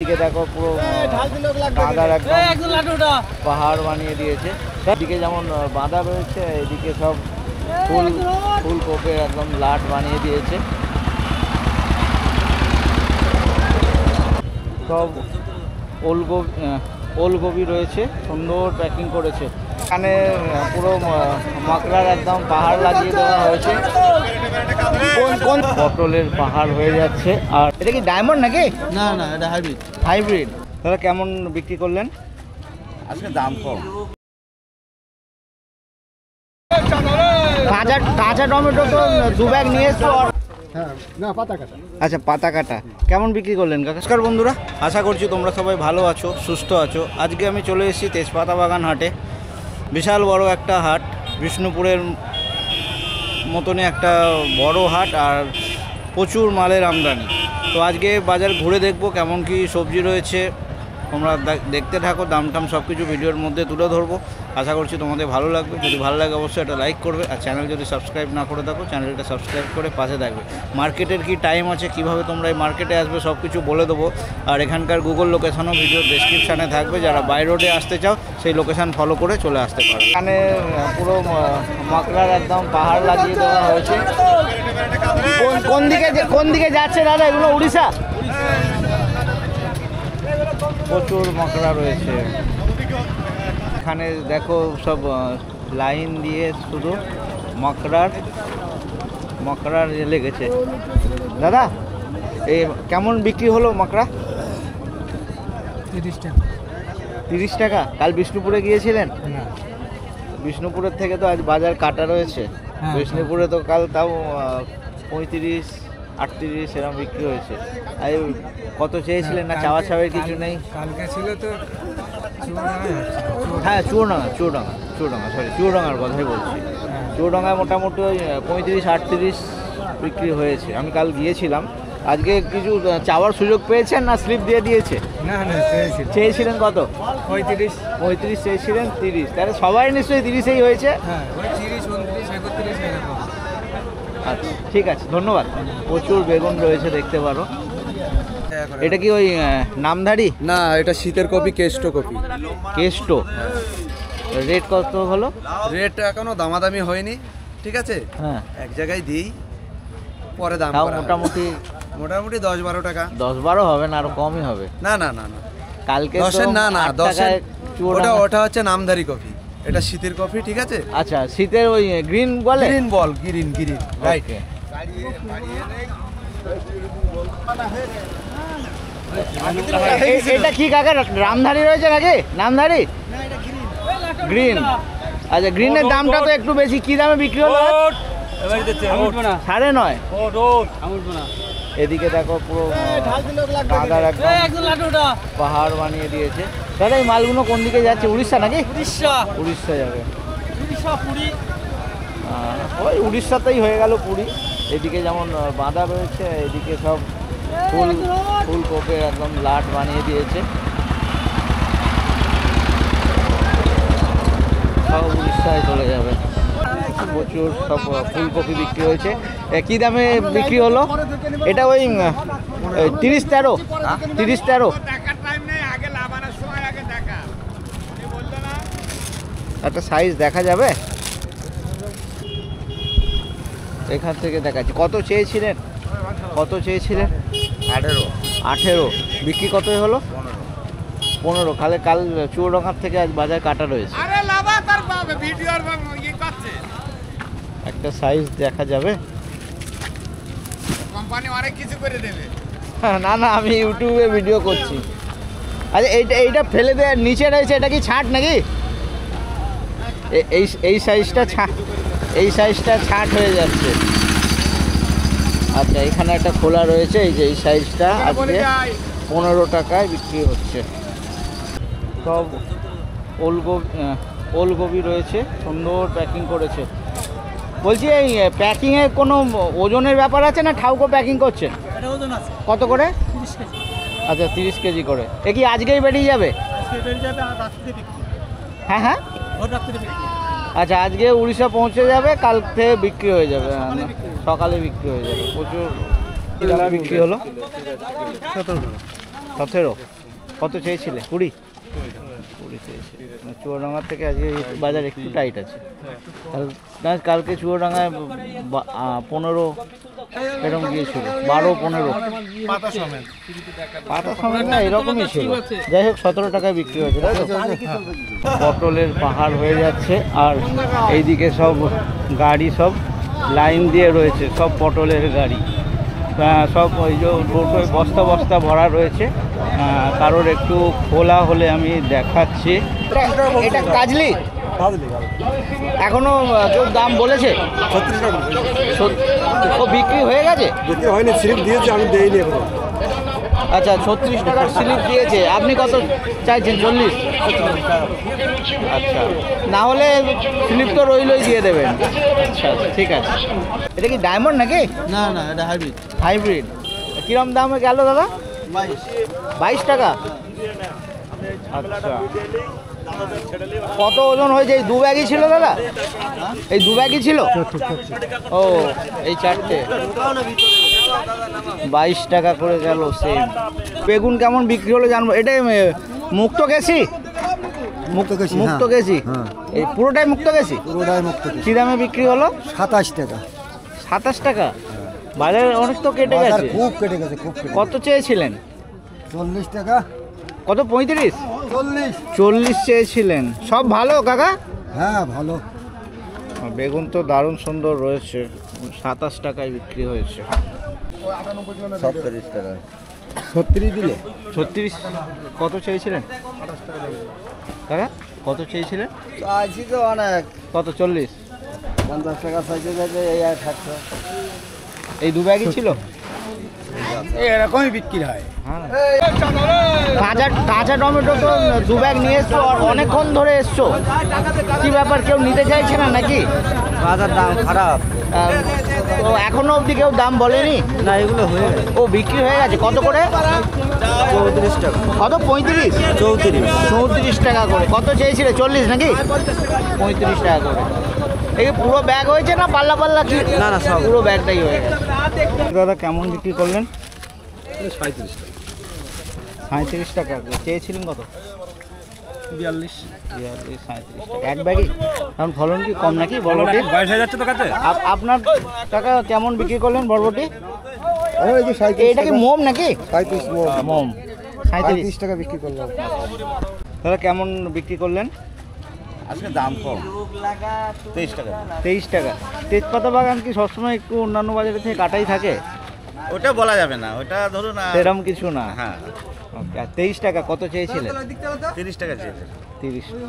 দিকে দেখো পুরো বাঁধার একদম পাহাড় বানিয়ে দিয়েছে। এদিকে যেমন বাঁধা রয়েছে, এদিকে সব ফুলকপি একদম লাট বানিয়ে দিয়েছে। সব ওলকপি রয়েছে, সুন্দর প্যাকিং করেছে। এখানে পুরো মকরার একদম পাহাড় লাগিয়ে দেওয়া হয়েছে। কোন পটলের পাহাড় হয়ে যাচ্ছে। আর এটা কি ডায়মন্ড নাকি? না না, এটা হাইব্রিড। হাইব্রিড। তাহলে কেমন বিক্রি করলেন? আজকে দাম কম। কাঁচা টমেটো তো 2 ব্যাগ নিয়ে এসছো। হ্যাঁ, না পাতা কাটা। আচ্ছা, পাতা কাটা কেমন বিক্রি করলেন কাকা? নমস্কার বন্ধুরা, আশা করছি তোমরা সবাই ভালো আছো, সুস্থ আছো। আজকে আমি চলে এসেছি তেজপাতা বাগান হাটে। বিশাল বড় একটা হাট, বিষ্ণুপুরের মতনই একটা বড় হাট, আর প্রচুর মালের আমদানি। তো আজকে বাজার ঘুরে দেখবো কেমন কি সবজি রয়েছে। তোমরা দেখতে থাকো, দাম টাম সব কিছু ভিডিওর মধ্যে তুলে ধরবো। আশা করছি তোমাদের ভালো লাগবে। যদি ভালো লাগে অবশ্যই একটা লাইক করবে, আর চ্যানেল যদি সাবস্ক্রাইব না করে থাকো চ্যানেলটা সাবস্ক্রাইব করে পাশে থাকবে। মার্কেটের কি টাইম আছে, কিভাবে তোমরা এই মার্কেটে আসবে সব কিছু বলে দেবো। আর এখানকার গুগল লোকেশনও ভিডিও ডেসক্রিপশানে থাকবে, যারা বাই রোডে আসতে চাও সেই লোকেশান ফলো করে চলে আসতে পারো। এখানে পুরো মকরার একদম পাহাড় লাগিয়ে দেওয়া হয়েছে। কোন দিকে যাচ্ছে দাদা? এগুলো উড়িষ্যা। প্রচুর মকরা রয়েছে এখানে, দেখো সব লাইন দিয়ে শুধু মকরার লেগেছে। দাদা এই কেমন বিক্রি হলো মকরা? 30 টাকা। 30 টাকা। কাল বিষ্ণুপুরে গিয়েছিলেন? বিষ্ণুপুরের থেকে তো আজ বাজার কাটা রয়েছে। বিষ্ণুপুরে তো কাল তাও 35-38 এরকম বিক্রি হয়েছে। আর কত চেয়েছিলেন? না চাওয়া চাওয়ার কিছু নেই? কালকে ছিল তো হ্যাঁ, চুয়াডাঙ্গা সরি, চুয়াডাঙ্গার কথাই বলছি। চুয়াডাঙ্গায় মোটামুটি ওই 35-38 বিক্রি হয়েছে। আমি কাল গিয়েছিলাম। আজকে কিছু চাওয়ার সুযোগ পেয়েছেন না স্লিপ দিয়ে দিয়েছে? না না, চেয়েছিলেন কত? 35 চেয়েছিলেন, 30। তাহলে সবাই নিশ্চয়ই 30এই হয়েছে। হ্যাঁ, 30, 29, 31 এরকম। আচ্ছা, ঠিক আছে, ধন্যবাদ। প্রচুর বেগুন রয়েছে, দেখতে পারো। এটা কি ওই নামধারী? না, এটা শীতের copy, Keshto copy. Keshto. Rate কত হলো? রেট এখনো দামাদামি হয়নি, ঠিক আছে। হ্যাঁ, এক জায়গায় দিই, পরে দাম তাও করা হবে। মোটামুটি 10-12 টাকা। 10-12 হবে না, আরো কমই হবে। না না না না, কালকে 10-এর না না, 10-এর। ওটা ওটা হচ্ছে নামধারী কফি, এটা শীতের কফি, ঠিক আছে। আচ্ছা, শীতের ওই গ্রিন বলে? Green right. এটা কি কাকা, রামধারী রয়েছে নাকি? নামধারী গ্রিন। আচ্ছা, গ্রিনের দামটা তো একটু বেশি। কি দামে বিক্রি হলো? 9.5। এদিকে দেখো পুরো বাঁধার একদম পাহাড় বানিয়ে দিয়েছে। দাদা এই মালগুলো কোন দিকে যাচ্ছে? উড়িষ্যা নাকি? উড়িষ্যা যাবে। ওই উড়িষ্যাতেই হয়ে গেল পুরী। এদিকে যেমন বাঁধা রয়েছে, এদিকে সব ফুলকপি একদম লাট বানিয়ে দিয়েছে। সব উড়িষ্যায় চলে যাবে। প্রচুর সব ফুলকপি বিক্রি হয়েছে। কি দামে বিক্রি হলো? এটা ওই 30-13। একটা সাইজ দেখা যাবে? এখান থেকে দেখাচ্ছি। কত চেয়েছিলেন? 18। বিক্রি কতই হলো? 15। কাল চুয়াডাঙ্গার থেকে আজ বাজার কাটা রয়েছে। একটা সাইজ দেখা যাবে? না না, আমি ইউটিউবে ভিডিও করছি। আচ্ছা, এইটা ফেলে দেওয়ার নিচে রয়েছে, এটা কি ছাঁট নাকি? এই সাইজটা ছাঁট হয়ে যাচ্ছে। আচ্ছা, এখানে একটা খোলা রয়েছে। এই যে এই সাইজটা আজকে 15 টাকায় বিক্রি হচ্ছে। সব ওলকপি রয়েছে, সুন্দর প্যাকিং করেছে। বলছি এই প্যাকিংয়ে কোনো ওজনের ব্যাপার আছে না ঠাউকো প্যাকিং করছেন? কত করে? 30 কেজি। আচ্ছা, 30 কেজি করে। এ কি আজকেই বেরিয়ে যাবে? হ্যাঁ। আচ্ছা, আজকে উড়িষ্যা পৌঁছে যাবে, কাল থেকে বিক্রি হয়ে যাবে, সকালে বিক্রি হয়ে যাবে। প্রচুর বিক্রি হলো। 17 টাকা। 17 কত চেয়েছিলে? 20 চেয়েছিলে। চুয়াডাঙ্গার থেকে আজকে বাজার একটু টাইট আছে। কালকে চুয়াডাঙ্গায় 15 এরকম গিয়েছিল, 12-15 পাতা সমেত না এরকমই ছিল। যাই হোক 17 টাকায় বিক্রি হয়েছে। পটলের পাহাড় হয়ে যাচ্ছে আর এইদিকে সব গাড়ি সব লাইন দিয়ে রয়েছে, সব পটলের গাড়ি, সব ওই যে টোটোয় বস্তা বস্তা ভরা রয়েছে। কারোর একটু খোলা হলে আমি দেখাচ্ছি। এটা কাজলি এখনো কেউ দাম বলেছে? 36 টাকা ও বিক্রি হয়ে গেছে? বিক্রি হয়নি, স্লিপ দিয়েছে, আমি দেইনি এখন। আচ্ছা 36 টাকার স্লিপ দিয়েছে। আপনি কত চাইছেন? 40? আচ্ছা, না হলে স্লিপ তো রইলই দিয়ে দেবেন। আচ্ছা ঠিক আছে। এটা কি ডায়মন্ড নাকি? না না, এটা হাইব্রিড। হাইব্রিড। কিরম দামে গেল দাদা? 22 টাকা। আচ্ছা, কত ওজন হয়েছে? এই 2 ব্যাগই ছিল দাদা? এই 2 ব্যাগই ছিল? ও এই 4টে 22 টাকা করে গেল সেম। বেগুন কেমন বিক্রি হলো জানবো। এটা মুক্ত গেছি? মুক্ত গেছি, এই পুরোটাই মুক্ত গেছি? পুরোটাই মুক্ত। কি দামে বিক্রি হলো? 27 টাকা। 27 টাকা? বাজারে অনেক তো কেটে গেছে। খুব কেটে গেছে, খুব কেটে। কত চেয়েছিলেন? 40 টাকা। কত? 35? 40। চেয়েছিলেন। সব ভালো কাকা? হ্যাঁ ভালো। বেগুন তো দারুণ সুন্দর রয়েছে। 27 টাকায় বিক্রি হয়েছে। 37 টাকা। 36 দিলে। 36 কত চেয়েছিলেন কাকা? কত চেয়েছিলেন? চাইছি তো অনেক। কত? 40? 50 টাকা চাইছে যাবে, এই আর 60। এই 2 ব্যাগই ছিল? এরকমই বিক্রি হয়। কাঁচা টমেটো তো 2 ব্যাগ নিয়ে এসছো, আর অনেকক্ষণ ধরে এসছো। কি ব্যাপার, কেউ নিতে চাইছে না নাকি? বাজার দাম খারাপ। তো এখনো অবধি কেউ দাম বলেনি? না, এগুলো হয়ে গেছে। ও বিক্রি হয়ে গেছে। কত করে? 34 টাকা। কত? 35? 34 টাকা করে। কত চেয়েছিলে? 40 নাকি? 35 টাকা করে। এই পুরো ব্যাগ হয়েছে না পাল্লা পাল্লা? কি না না, সব পুরো ব্যাগটাই হয়ে গেছে। দাদা কেমন বিক্রি করলেন? 37 টাকা। 37 টাকা। চেয়েছিলেন কত? 42। 37 টাকা এক ব্যাগই। কারণ ফলন কি কম নাকি বরবটি? 22 হয়ে যাচ্ছে তো কাছে। আপনার টাকা কেমন বিক্রি করলেন বরবটি? এই যে 37 এটা কি মোম নাকি? 35 মোম। 37 টাকা বিক্রি করলাম। দাদা কেমন বিক্রি করলেন? আজকে দাম কম, 23 টাকা। 23 টাকা। তেজপাতা বাগান কি সবসময় একটু অন্যান্য বাজারের থেকে কাটাই থাকে? ওটা বলা যাবে না, ওটা ধরুন সেরকম কিছু না। হ্যাঁ, ওকে। আর 23 টাকা কত চেয়েছিলেন? 30 টাকা চেয়েছে।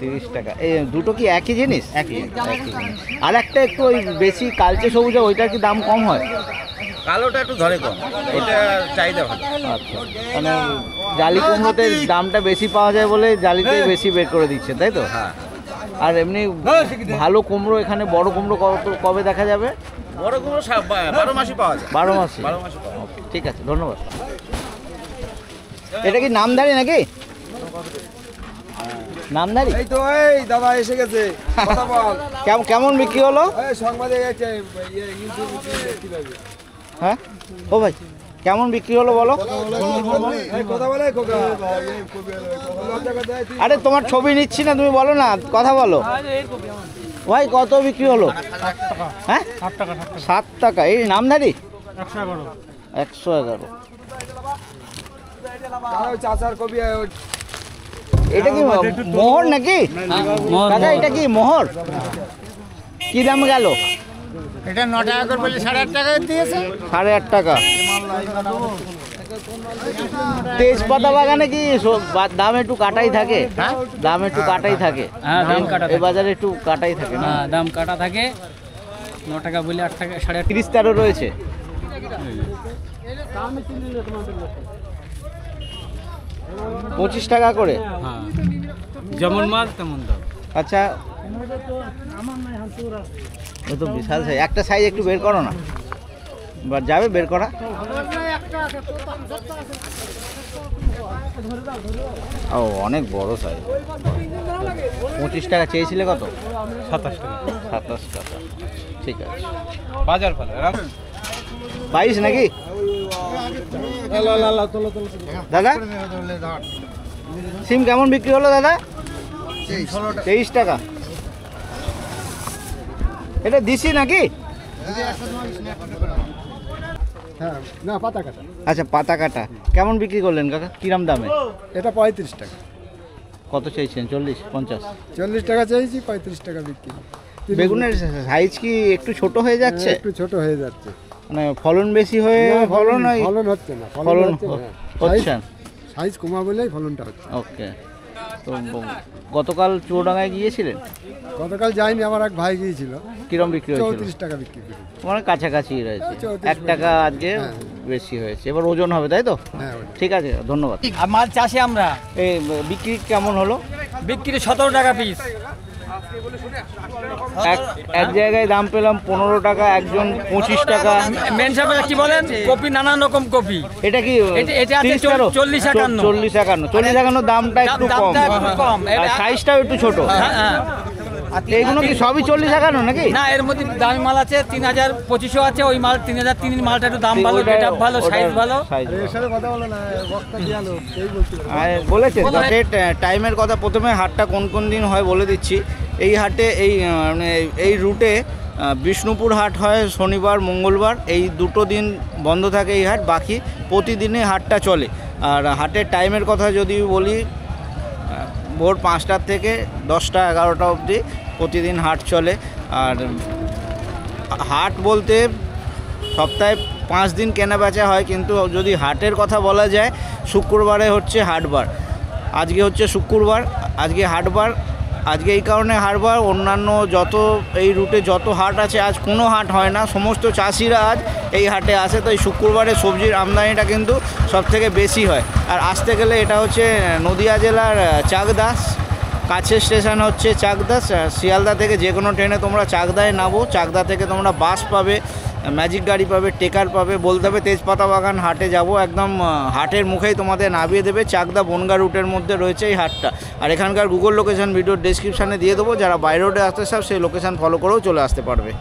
30 টাকা। এই দুটো কি একই জিনিস? একই জিনিস। আর একটা একটু ওই বেশি কালচে সবুজা, ওইটার কি দাম কম হয়? কালোটা একটু ধরে কম, এটা চাহিদা ভালো। আচ্ছা, মানে জালি কুমড়োতে দামটা বেশি পাওয়া যায় বলে জালিতে বেশি বের করে দিচ্ছে, তাই তো? হ্যাঁ। আর এমনি ভালো কুমড়ো, এখানে বড় কুমড়ো কবে দেখা যাবে? বড় কুমড়ো 12 মাসই পাওয়া যায়। 12 মাসে? 12 মাসই পাওয়া যায়। ঠিক আছে, ধন্যবাদ। এটা কি নামধারী নাকি? নামধারী? এই তো, এই দাদা এসে গেছে, কথা বল। কেমন বিক্রি হলো? এই সংবাদে গেছে, ইউটিউব দেখতে পাবে। হ্যাঁ ও ভাই, কেমন বিক্রি হলো বলো? এই কথা বলে খোকা। লজ্জা কথা দেয় তুই। আরে তোমার ছবি নিচ্ছি না, তুমি বলো না, কথা বলো ভাই। কত বিক্রি হলো? হ্যাঁ 7 টাকা। এই নামধারী 111। আর ওই চাচার কবি এটা কি মোহর নাকি দাদা? এটা কি মোহর? কি দাম গেল? এটা 9 টাকা করে বলে 8.5 টাকা দিয়েছে। 8.5 টাকা। তেজপাতা বাগানে কি দাম একটু কাটাই থাকে? দাম একটু কাটাই থাকে। হ্যাঁ, দাম কাটা এই বাজারে একটু কাটাই থাকে না? হ্যাঁ, দাম কাটা থাকে। 9 টাকা বলে 8 টাকা 8.5। 30 রয়েছে। পঁচিশ টাকা করে। হ্যাঁ, যেমন মাল তেমন দাম। আচ্ছা, এ তো বিশাল সাইজ। একটা সাইজ একটু বের করো না, এবার যাবে বের করা। ও অনেক বড় সাইজ। 25 টাকা চেয়েছিলে কত? 27 টাকা। 27 টাকা। ঠিক আছে। বাজার ফলে 22 নাকি? দাদা সিম কেমন বিক্রি হলো দাদা? 23 টাকা। এটা দিছি নাকি? হ্যাঁ না পাতা কাটা, আচ্ছা পাতা কাটা। কেমন বিক্রি করলেন কাকা? কিরাম দামে? এটা 35 টাকা। কত চাইছেন? 40, 50? 40 টাকা চাইছি, 35 টাকা বিক্রি। বেগুনের সাইজ কি একটু ছোট হয়ে যাচ্ছে? একটু ছোট হয়ে যাচ্ছে, মানে ফলন বেশি হয়ে ফলন ফলন হচ্ছে না, ফলন হচ্ছে না। হচ্ছে না। সাইজ কমা বলেই ফলনটা হচ্ছে। ওকে। তো গতকাল চুয়াডাঙ্গায় গিয়েছিলেন? গতকাল যাইনি, আমার এক ভাই গিয়েছিল, কিরম বিক্রি হয়েছিল? 34 টাকা বিক্রি করে। মানে কাছাকাছি রয়েছে, 34 1 টাকা আজকে হ্যাঁ। বেশি হয়েছে। এবার ওজন হবে তাই তো? হ্যাঁ ওটা। ঠিক আছে, ধন্যবাদ। আর মাল চাষি আমরা, এই বিক্রি কেমন হলো? বিক্রি 17 টাকা পিস। এক জায়গায় দাম পেলাম 15 টাকা, একজন 25 টাকা। মেন সাহেব কি বলেন, কপি নানান রকম কপি। এটা কি এটা আছে 30 টাকা? 40 51। 40 51 দামটা একটু কম, দামটা একটু কম। আর সাইজটাও একটু ছোট। হ্যাঁ, হ্যাঁ। এইগুলো কি সবই 40 51 নাকি? না, এর মধ্যে দামি মাল আছে 3025 আছে, ওই মাল 3003 মালটা একটু দাম ভালো, ওইটা- এটা ভালো, ওটা সাইজ ভালো। size ভালো। এর সাথে কথা বলো না, বক্তা কি আলো এই বলতে পারে। আর বলেছেন হাটের টাইমের কথা। প্রথমে হাটটা কোন কোন দিন হয় বলে দিচ্ছি। এই হাটে মানে এই রুটে বিষ্ণুপুর হাট হয় শনিবার মঙ্গলবার, এই দুটো দিন বন্ধ থাকে এই হাট, বাকি প্রতিদিনই হাটটা চলে। আর হাটের টাইমের কথা যদি বলি, ভোর 5টার থেকে 10টা 11টা অবধি প্রতিদিন হাট চলে। আর হাট বলতে সপ্তাহে 5 দিন কেনা বেচা হয়, কিন্তু যদি হাটের কথা বলা যায়, শুক্রবারে হচ্ছে হাটবার। আজকে হচ্ছে শুক্রবার, আজকে হাটবার। আজকে এই কারণে হাটবার, অন্যান্য যত এই রুটে যত হাট আছে আজ কোনো হাট হয় না, সমস্ত চাষিরা আজ এই হাটে আসে। তো এই শুক্রবারে সবজির আমদানিটা কিন্তু সবথেকে বেশি হয়। আর আসতে গেলে এটা হচ্ছে নদিয়া জেলার চাকদা, কাছের স্টেশন হচ্ছে চাকদা। শিয়ালদা থেকে যে কোনো ট্রেনে তোমরা চাকদায় নামো, চাকদা থেকে তোমরা বাস পাবে, ম্যাজিক গাড়ি পাবে, টেকার পাবে। বলতে হবে তেজপাতা বাগান হাটে যাব, একদম হাটের মুখেই তোমাদের নামিয়ে দেবে। চাকদা বনগা রুটের মধ্যে রয়েছে এই হাটটা। আর এখানকার গুগল লোকেশন ভিডিওর ডেসক্রিপশানে দিয়ে দেবো, যারা বাইরে রোডে আসতে চাও সেই লোকেশান ফলো করেও চলে আসতে পারবে।